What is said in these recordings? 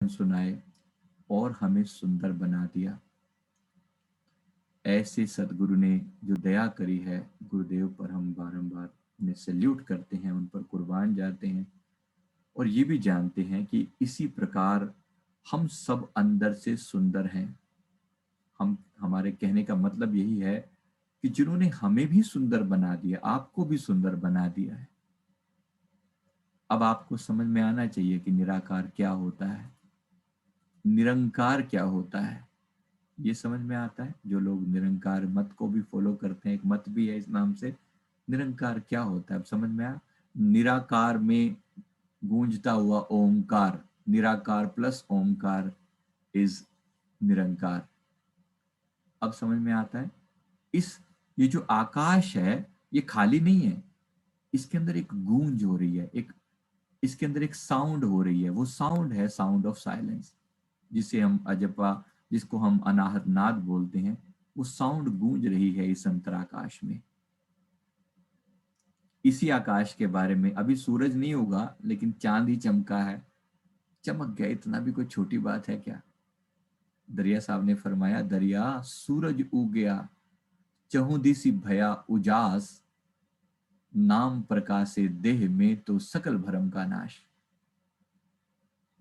सुनाए और हमें सुंदर बना दिया। ऐसे सदगुरु ने जो दया करी है, गुरुदेव पर हम बारंबार उन्हें सैल्यूट करते हैं, उन पर कुर्बान जाते हैं और ये भी जानते हैं कि इसी प्रकार हम सब अंदर से सुंदर हैं। हम हमारे कहने का मतलब यही है कि जिन्होंने हमें भी सुंदर बना दिया, आपको भी सुंदर बना दिया है। अब आपको समझ में आना चाहिए कि निराकार क्या होता है, निरंकार क्या होता है। ये समझ में आता है? जो लोग निरंकार मत को भी फॉलो करते हैं, एक मत भी है इस नाम से, निरंकार क्या होता है अब समझ में आया? निराकार में गूंजता हुआ ओमकार, निराकार प्लस ओमकार इज निरंकार। अब समझ में आता है? इस ये जो आकाश है ये खाली नहीं है, इसके अंदर एक गूंज हो रही है, एक इसके अंदर एक साउंड हो रही है। वो साउंड है साउंड ऑफ साइलेंस, जिसे हम अजपा, जिसको हम अनाहत नाद बोलते हैं। वो साउंड गूंज रही है इस अंतराकाश में। इसी आकाश के बारे में अभी सूरज नहीं होगा लेकिन चांद ही चमका है, चमक गया, इतना भी कोई छोटी बात है क्या? दरिया साहब ने फरमाया, दरिया सूरज उग गया, चहुं दिसी भया उजास, नाम प्रकाशे देह में तो सकल भरम का नाश।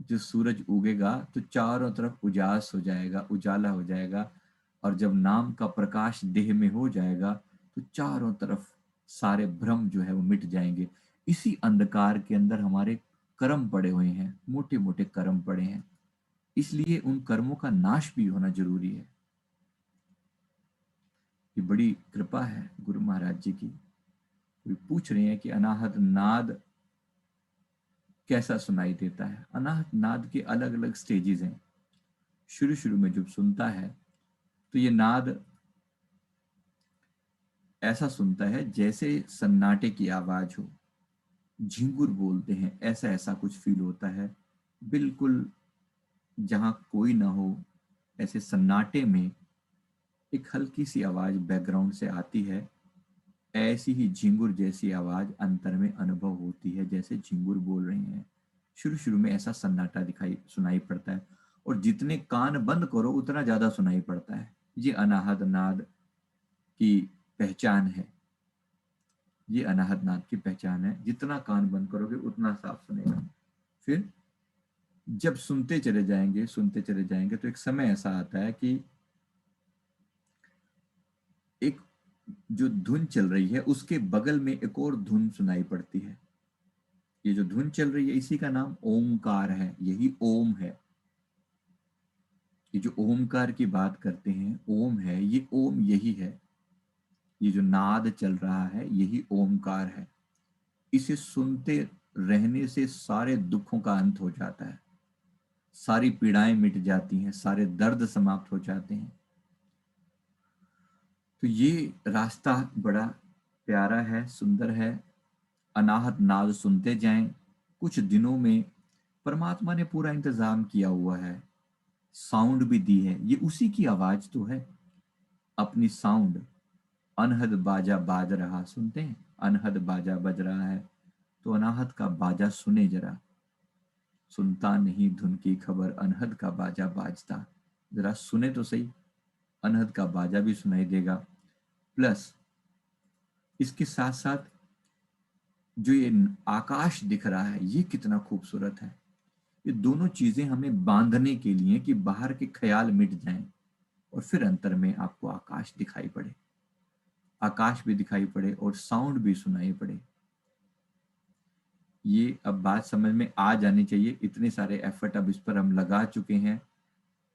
जो सूरज उगेगा तो चारों तरफ उजास हो जाएगा, उजाला हो जाएगा, और जब नाम का प्रकाश देह में हो जाएगा तो चारों तरफ सारे भ्रम जो है वो मिट जाएंगे। इसी अंधकार के अंदर हमारे कर्म पड़े हुए हैं, मोटे मोटे कर्म पड़े हैं, इसलिए उन कर्मों का नाश भी होना जरूरी है। ये बड़ी कृपा है गुरु महाराज जी की। कोई पूछ रहे हैं कि अनाहत नाद कैसा सुनाई देता है? अनाहत नाद के अलग अलग स्टेजेस हैं। शुरू शुरू में जब सुनता है तो ये नाद ऐसा सुनता है जैसे सन्नाटे की आवाज हो, झिंगुर बोलते हैं, ऐसा ऐसा कुछ फील होता है। बिल्कुल जहां कोई ना हो, ऐसे सन्नाटे में एक हल्की सी आवाज बैकग्राउंड से आती है। ऐसी ही झिंगुर जैसी आवाज अंतर में अनुभव होती है, जैसे झिंगुर बोल रहे हैं। शुरू शुरू में ऐसा सन्नाटा दिखाई सुनाई पड़ता है, और जितने कान बंद करो उतना ज्यादा सुनाई पड़ता है। ये अनाहत नाद की पहचान है। ये अनाहत नाद की पहचान है, जितना कान बंद करोगे उतना साफ सुनेगा। फिर जब सुनते चले जाएंगे तो एक समय ऐसा आता है कि एक जो धुन चल रही है उसके बगल में एक और धुन सुनाई पड़ती है। ये जो धुन चल रही है इसी का नाम ओमकार है, यही ओम है। ये जो ओमकार की बात करते हैं, ओम है, ये ओम यही है। ये जो नाद चल रहा है यही ओमकार है। इसे सुनते रहने से सारे दुखों का अंत हो जाता है, सारी पीड़ाएं मिट जाती हैं, सारे दर्द समाप्त हो जाते हैं। तो ये रास्ता बड़ा प्यारा है, सुंदर है। अनाहत नाद सुनते जाएं। कुछ दिनों में परमात्मा ने पूरा इंतजाम किया हुआ है, साउंड भी दी है, ये उसी की आवाज तो है। अपनी साउंड, अनहद बाजा बाज रहा, सुनते हैं अनहद बाजा बज रहा है, तो अनाहत का बाजा सुने जरा। सुनता नहीं धुन की खबर, अनहद का बाजा बाजता। जरा सुने तो सही, अनहद का बाजा भी सुनाई देगा। प्लस इसके साथ साथ जो ये आकाश दिख रहा है ये कितना खूबसूरत है। ये दोनों चीजें हमें बांधने के लिए कि बाहर के ख्याल मिट जाएं और फिर अंतर में आपको आकाश दिखाई पड़े, आकाश भी दिखाई पड़े और साउंड भी सुनाई पड़े। ये अब बात समझ में आ जानी चाहिए। इतने सारे एफर्ट अब इस पर हम लगा चुके हैं।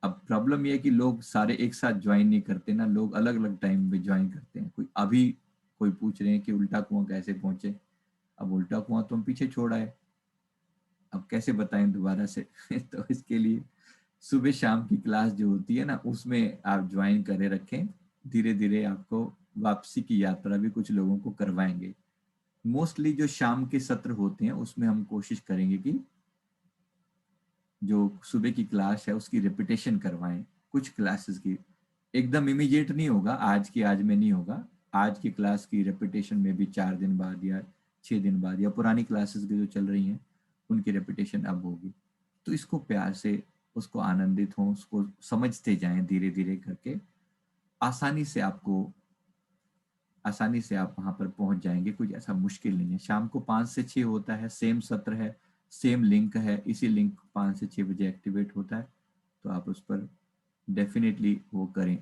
अब प्रॉब्लम ये है कि लोग सारे एक साथ ज्वाइन नहीं करते ना, लोग अलग अलग टाइम पे ज्वाइन करते हैं। कोई अभी कोई पूछ रहे हैं कि उल्टा कुआं कैसे पहुंचे। अब उल्टा कुआं तो हम पीछे छोड़ आए, अब कैसे बताएं दोबारा से तो इसके लिए सुबह शाम की क्लास जो होती है ना उसमें आप ज्वाइन करे रखें। धीरे धीरे आपको वापसी की यात्रा भी कुछ लोगों को करवाएंगे। मोस्टली जो शाम के सत्र होते हैं उसमें हम कोशिश करेंगे कि जो सुबह की क्लास है उसकी रिपीटेशन करवाएं, कुछ क्लासेस की। एकदम इमीडिएट नहीं होगा, आज की आज में नहीं होगा। आज की क्लास की रिपीटेशन में भी 4 दिन बाद या 6 दिन बाद, या पुरानी क्लासेस की जो चल रही हैं उनकी रिपीटेशन अब होगी। तो इसको प्यार से उसको आनंदित हों, उसको समझते जाएं धीरे धीरे करके। आसानी से आपको आसानी से आप वहां पर पहुंच जाएंगे, कुछ ऐसा मुश्किल नहीं है। शाम को 5 से 6 होता है, सेम सत्र है, सेम लिंक है, इसी लिंक 5 से 6 बजे एक्टिवेट होता है, तो आप उस पर डेफिनेटली वो करें।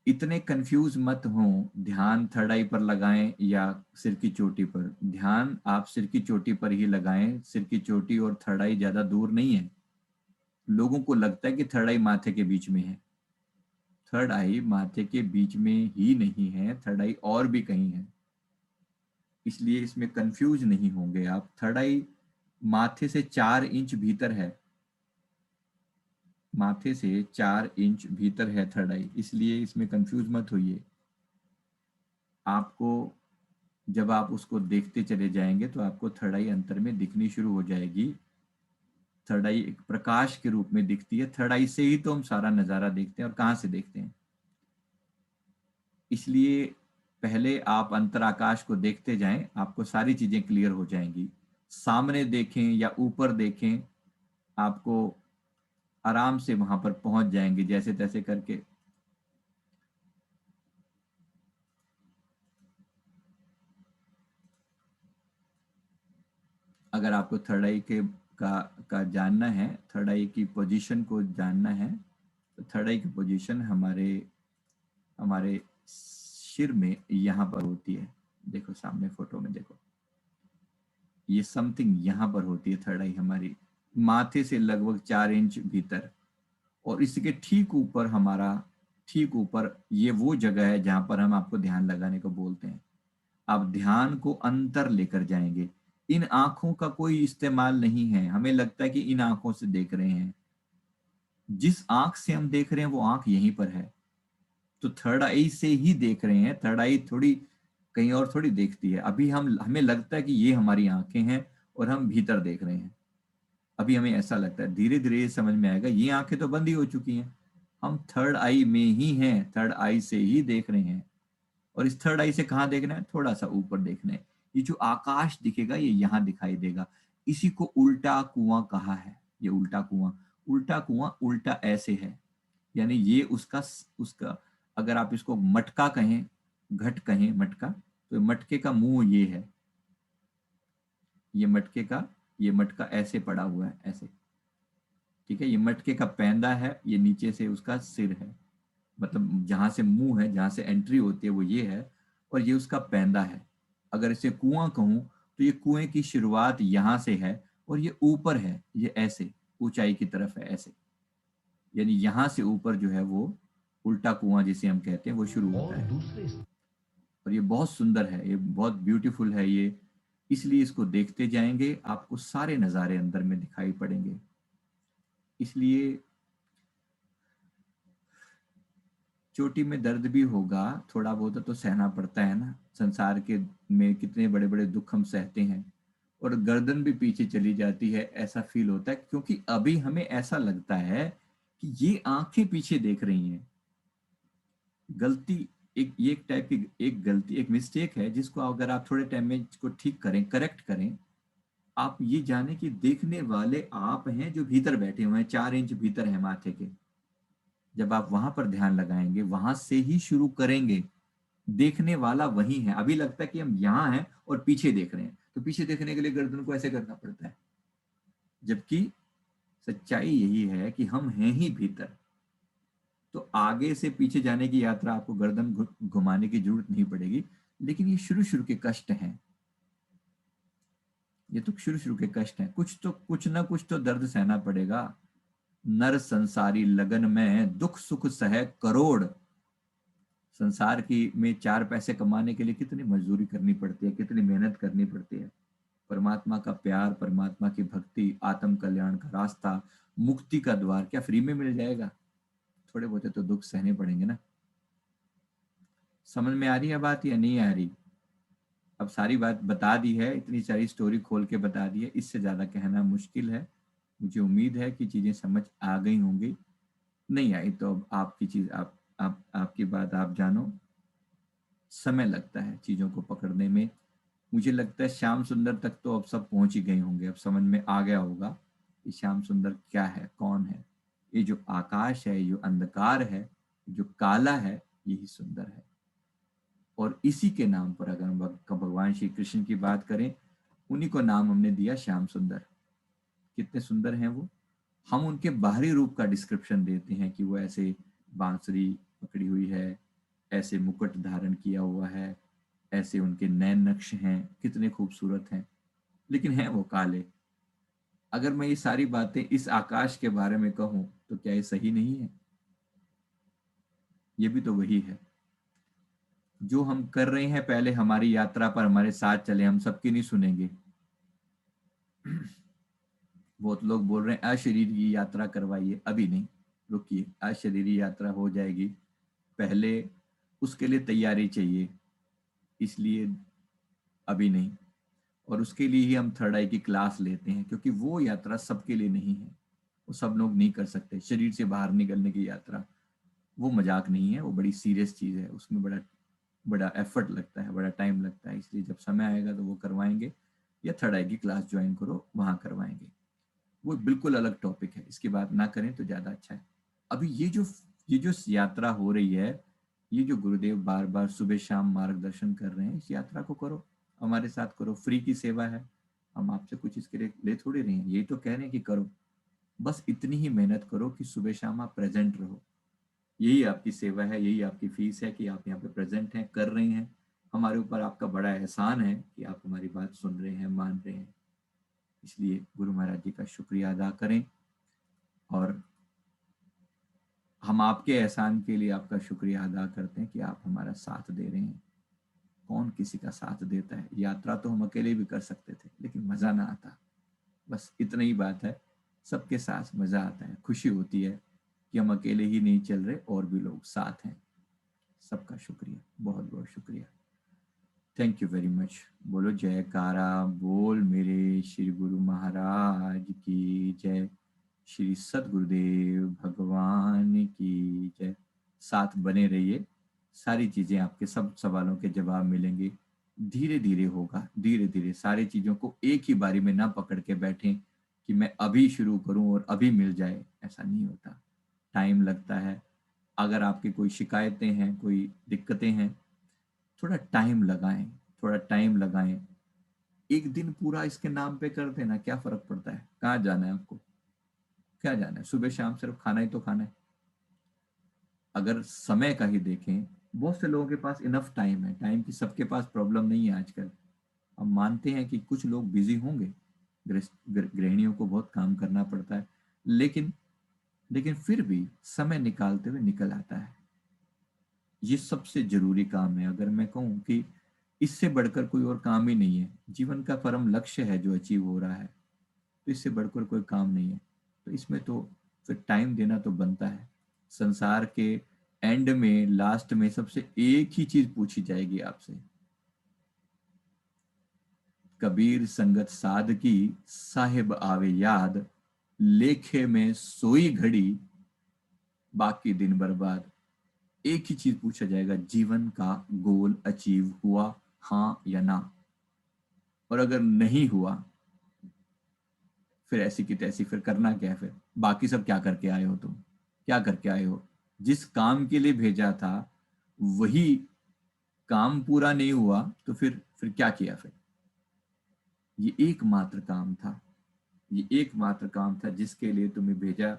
इतने कंफ्यूज मत हों, ध्यान थर्ड आई पर लगाएं या सिर की चोटी पर। ध्यान आप सिर की चोटी पर ही लगाएं, सिर की चोटी और थर्ड आई ज्यादा दूर नहीं है। लोगों को लगता है कि थर्ड आई माथे के बीच में है। थर्ड आई माथे के बीच में ही नहीं है, थर्ड आई और भी कहीं है, इसलिए इसमें कंफ्यूज नहीं होंगे आप। थर्ड आई माथे से 4 इंच भीतर है, माथे से 4 इंच भीतर है थर्ड आई, इसलिए इसमें कंफ्यूज मत होइए। आपको जब आप उसको देखते चले जाएंगे तो आपको थर्ड आई अंतर में दिखनी शुरू हो जाएगी। थर्ड आई एक प्रकाश के रूप में दिखती है, थर्ड आई से ही तो हम सारा नजारा देखते हैं, और कहाँ से देखते हैं। इसलिए पहले आप अंतराकाश को देखते जाएं, आपको सारी चीजें क्लियर हो जाएंगी। सामने देखें या ऊपर देखें, आपको आराम से वहां पर पहुंच जाएंगे जैसे तैसे करके। अगर आपको थर्ड आई के का जानना है, थर्ड आई की पोजीशन को जानना है, तो थर्ड आई की पोजीशन हमारे हमारे सिर में यहाँ पर होती है। देखो सामने फोटो में देखो, ये समथिंग यहाँ पर होती है थर्ड आई हमारी, माथे से लगभग 4 इंच भीतर। और इसके ठीक ऊपर हमारा, ठीक ऊपर ये वो जगह है जहां पर हम आपको ध्यान लगाने को बोलते हैं। आप ध्यान को अंतर लेकर जाएंगे। इन आंखों का कोई इस्तेमाल नहीं है, हमें लगता है कि इन आंखों से देख रहे हैं, जिस आंख से हम देख रहे हैं वो आंख यहीं पर है। तो थर्ड आई से ही देख रहे हैं, थर्ड आई थोड़ी कहीं और थोड़ी देखती है। अभी हमें लगता है कि ये हमारी आंखें हैं और हम भीतर देख रहे हैं। अभी हमें ऐसा लगता है, धीरे धीरे ये समझ में आएगा ये आंखें तो बंद ही हो चुकी हैं, हम थर्ड आई में ही हैं, थर्ड आई से ही देख रहे हैं। और इस थर्ड आई से कहाँ देखना है, थोड़ा सा ऊपर देखना है। ये जो आकाश दिखेगा ये यहाँ दिखाई देगा, इसी को उल्टा कुआं कहा है। ये उल्टा कुआं, उल्टा कुआं उल्टा ऐसे है, यानी ये उसका उसका अगर आप इसको मटका कहें, घट कहें मटका, तो मटके का मुंह ये है, ये मटके का, ये मटका ऐसे पड़ा हुआ है ऐसे, ठीक है। ये मटके का पैंदा है, ये नीचे से उसका सिर है, मतलब जहां से मुंह है, जहां से एंट्री होती है वो ये है, और ये उसका पैंदा है। अगर इसे कुआं कहूं तो ये कुएं की शुरुआत यहां से है, और ये ऊपर है, ये ऐसे ऊंचाई की तरफ है ऐसे, यानी यहां से ऊपर जो है वो उल्टा कुआं जिसे हम कहते हैं वो शुरू होता है। और ये बहुत सुंदर है, ये बहुत ब्यूटीफुल है ये, इसलिए इसको देखते जाएंगे आपको सारे नज़ारे अंदर में दिखाई पड़ेंगे। इसलिए चोटी में दर्द भी होगा, थोड़ा बहुत तो सहना पड़ता है ना, संसार के में कितने बड़े बड़े दुख हम सहते हैं, और गर्दन भी पीछे चली जाती है, ऐसा फील होता है, क्योंकि अभी हमें ऐसा लगता है कि ये आंखें पीछे देख रही हैं। गलती, एक ये एक टाइप की एक गलती, एक मिस्टेक है, जिसको अगर आप थोड़े टाइम में इसको ठीक करें, करेक्ट करें, आप ये जाने कि देखने वाले आप हैं जो भीतर बैठे हुए हैं, 4 इंच भीतर है माथे के। जब आप वहां पर ध्यान लगाएंगे, वहां से ही शुरू करेंगे, देखने वाला वही है। अभी लगता है कि हम यहाँ हैं और पीछे देख रहे हैं, तो पीछे देखने के लिए गर्दन को ऐसे करना पड़ता है, जबकि सच्चाई यही है कि हम हैं ही भीतर। तो आगे से पीछे जाने की यात्रा आपको गर्दन घुमाने की जरूरत नहीं पड़ेगी, लेकिन ये शुरू शुरू के कष्ट हैं, ये तो शुरू शुरू के कष्ट हैं, कुछ ना कुछ तो दर्द सहना पड़ेगा। नर संसारी लगन में दुख सुख सह करोड़। संसार की में 4 पैसे कमाने के लिए कितनी मजदूरी करनी पड़ती है, कितनी मेहनत करनी पड़ती है। परमात्मा का प्यार, परमात्मा की भक्ति, आत्म कल्याण का रास्ता, मुक्ति का द्वार क्या फ्री में मिल जाएगा? थोड़े बहुत तो दुख सहने पड़ेंगे ना। समझ में आ रही है बात या नहीं आ रही? अब सारी बात बता दी है, इतनी सारी स्टोरी खोल के बता दी है, इससे ज्यादा कहना मुश्किल है। मुझे उम्मीद है कि चीजें समझ आ गई होंगी। नहीं आई तो अब आपकी चीज, आप आपकी बात आप जानो। समय लगता है चीजों को पकड़ने में। मुझे लगता है श्याम सुंदर तक तो अब सब पहुंच ही गए होंगे, अब समझ में आ गया होगा। कि श्याम सुंदर क्या है, कौन है। ये जो आकाश है, जो अंधकार है, जो काला है, यही सुंदर है। और इसी के नाम पर अगर हम भगवान श्री कृष्ण की बात करें, उन्हीं को नाम हमने दिया श्याम सुंदर। कितने सुंदर हैं वो। हम उनके बाहरी रूप का डिस्क्रिप्शन देते हैं कि वो ऐसे बांसुरी पकड़ी हुई है, ऐसे मुकुट धारण किया हुआ है, ऐसे उनके नैन नक्श हैं, कितने खूबसूरत हैं, लेकिन हैं वो काले। अगर मैं ये सारी बातें इस आकाश के बारे में कहूं तो क्या ये सही नहीं है? ये भी तो वही है। जो हम कर रहे हैं, पहले हमारी यात्रा पर हमारे साथ चले, हम सबकी नहीं सुनेंगे। बहुत लोग बोल रहे हैं अशरीरी यात्रा करवाइए, अभी नहीं, रुकिए, अशरीरी यात्रा हो जाएगी, पहले उसके लिए तैयारी चाहिए, इसलिए अभी नहीं। और उसके लिए ही हम थर्ड आई की क्लास लेते हैं, क्योंकि वो यात्रा सबके लिए नहीं है, वो सब लोग नहीं कर सकते। शरीर से बाहर निकलने की यात्रा वो मजाक नहीं है, वो बड़ी सीरियस चीज़ है, उसमें बड़ा बड़ा एफर्ट लगता है, बड़ा टाइम लगता है। इसलिए जब समय आएगा तो वो करवाएंगे, या थर्ड आई की क्लास ज्वाइन करो, वहाँ करवाएंगे। वो बिल्कुल अलग टॉपिक है, इसकी बात ना करें तो ज़्यादा अच्छा है। अभी ये जो यात्रा हो रही है, ये जो गुरुदेव बार बार सुबह शाम मार्गदर्शन कर रहे हैं, इस यात्रा को करो, हमारे साथ करो, फ्री की सेवा है। हम आपसे कुछ इसके लिए ले थोड़ी रहे हैं, यही तो कह रहे हैं कि करो। बस इतनी ही मेहनत करो कि सुबह शाम आप प्रेजेंट रहो। यही आपकी सेवा है, यही आपकी फीस है कि आप यहाँ पे प्रेजेंट हैं, कर रहे हैं। हमारे ऊपर आपका बड़ा एहसान है कि आप हमारी बात सुन रहे हैं, मान रहे हैं। इसलिए गुरु महाराज जी का शुक्रिया अदा करें, और हम आपके एहसान के लिए आपका शुक्रिया अदा करते हैं कि आप हमारा साथ दे रहे हैं। कौन किसी का साथ देता है? यात्रा तो हम अकेले भी कर सकते थे, लेकिन मज़ा ना आता। बस इतना ही बात है, सबके साथ मज़ा आता है, खुशी होती है कि हम अकेले ही नहीं चल रहे, और भी लोग साथ हैं। सबका शुक्रिया, बहुत बहुत शुक्रिया। Thank you very much. बोलो जयकारा बोल मेरे श्री गुरु महाराज की जय, श्री सतगुरुदेव भगवान की जय। साथ बने रहिए, सारी चीज़ें, आपके सब सवालों के जवाब मिलेंगे। धीरे धीरे होगा, धीरे धीरे। सारी चीज़ों को एक ही बारी में ना पकड़ के बैठें कि मैं अभी शुरू करूं और अभी मिल जाए, ऐसा नहीं होता, टाइम लगता है। अगर आपकी कोई शिकायतें हैं, कोई दिक्कतें हैं, थोड़ा टाइम लगाएं, थोड़ा टाइम लगाएं। एक दिन पूरा इसके नाम पे कर देना, क्या फर्क पड़ता है? कहाँ जाना है आपको? क्या जाना है? सुबह शाम सिर्फ खाना ही तो खाना है। अगर समय का ही देखें, बहुत से लोगों के पास इनफ टाइम है, टाइम की सबके पास प्रॉब्लम नहीं है आजकल। हम मानते हैं कि कुछ लोग बिजी होंगे, गृहिणियों को बहुत काम करना पड़ता है, लेकिन लेकिन फिर भी समय निकालते हुए निकल आता है। ये सबसे जरूरी काम है। अगर मैं कहूँ कि इससे बढ़कर कोई और काम ही नहीं है, जीवन का परम लक्ष्य है जो अचीव हो रहा है, तो इससे बढ़कर कोई काम नहीं है। तो इसमें तो फिर टाइम देना तो बनता है। संसार के एंड में, लास्ट में, सबसे एक ही चीज पूछी जाएगी आपसे, कबीर संगत साध की, साहिब आवे याद, लेखे में सोई घड़ी, बाकी दिन बर्बाद। एक ही चीज पूछा जाएगा, जीवन का गोल अचीव हुआ, हाँ या ना? और अगर नहीं हुआ, फिर ऐसी की तैसी, फिर करना क्या है? फिर बाकी सब क्या करके आए हो? तुम क्या करके आए हो? जिस काम के लिए भेजा था, वही काम पूरा नहीं हुआ, तो फिर क्या किया? फिर ये एकमात्र काम था, ये एकमात्र काम था जिसके लिए तुम्हें भेजा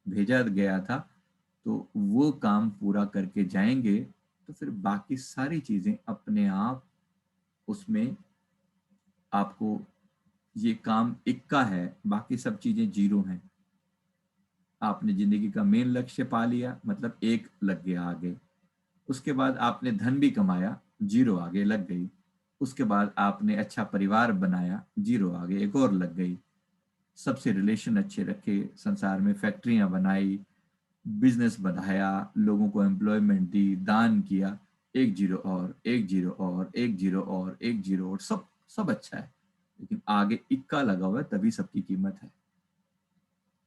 भेजा गया था। तो वो काम पूरा करके जाएंगे, तो फिर बाकी सारी चीजें अपने आप उसमें आपको, ये काम इक्का है, बाकी सब चीजें जीरो हैं। आपने जिंदगी का मेन लक्ष्य पा लिया, मतलब एक लग गया आगे। उसके बाद आपने धन भी कमाया, जीरो आगे लग गई। उसके बाद आपने अच्छा परिवार बनाया, जीरो आगे एक और लग गई। सबसे रिलेशन अच्छे रखे, संसार में फैक्ट्रियां बनाई, बिजनेस बढ़ाया, लोगों को एम्प्लॉयमेंट दी, दान किया, एक जीरो और, एक जीरो और, एक जीरो और, एक जीरो और, सब सब अच्छा है। लेकिन आगे इक्का लगा हुआ है, तभी सबकी कीमत है।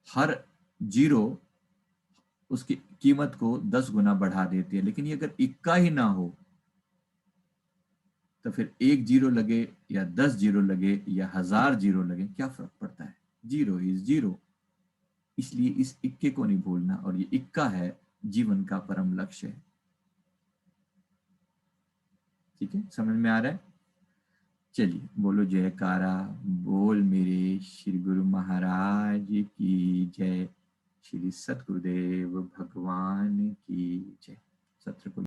हर जीरो उसकी कीमत को 10 गुना बढ़ा देती है। लेकिन ये अगर इक्का ही ना हो, तो फिर एक जीरो लगे या 10 जीरो लगे या 1000 जीरो लगे, क्या फर्क पड़ता है? Zero is zero. इसलिए इस इक्के को नहीं भूलना, और ये इक्का है जीवन का परम लक्ष्य है। ठीक है, समझ में आ रहा है? चलिए बोलो जयकारा, बोल मेरे श्री गुरु महाराज की जय, श्री सतगुरुदेव भगवान की जय। सत्र को